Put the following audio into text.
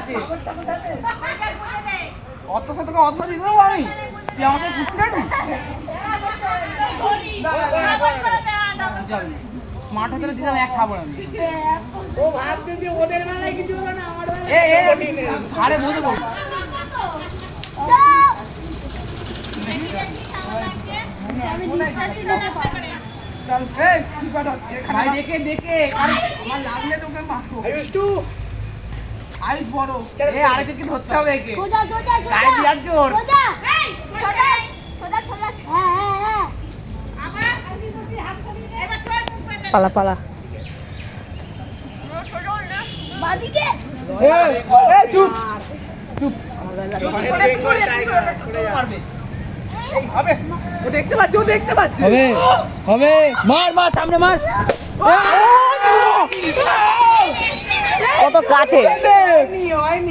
আছে অত সাথে অত সাথে দিতে দেবো আমি তুই আমার সাথে পুষবি না স্মার্ট হোটেলে দিতাম এক খাবো আমি ও ভাবতে যে ওদের বেলায় কিছু হলো না আমার বেলায় ঘাড়ে বসে পড়ো চল এই কি কথা ভাই দেখে দেখে আমার লাগলে তোকে মারবো আইস বড় এ আরেকে কি ধরতে হবে একে সোজা সোজা সোজা গায়ে বিরাট জোর সোজা এই সোজা সোজা সোজা হ্যাঁ হ্যাঁ হ্যাঁ আবার হাত সরিয়ে দে এবার তোর মুখ পেতে পালা পালা বাদিকে এই চুপ চুপ চুপ সরে মারবে এই হবে ও দেখতে পাচ্ছ হবে হবে মার মার সামনে মার কত কাছে হয়নি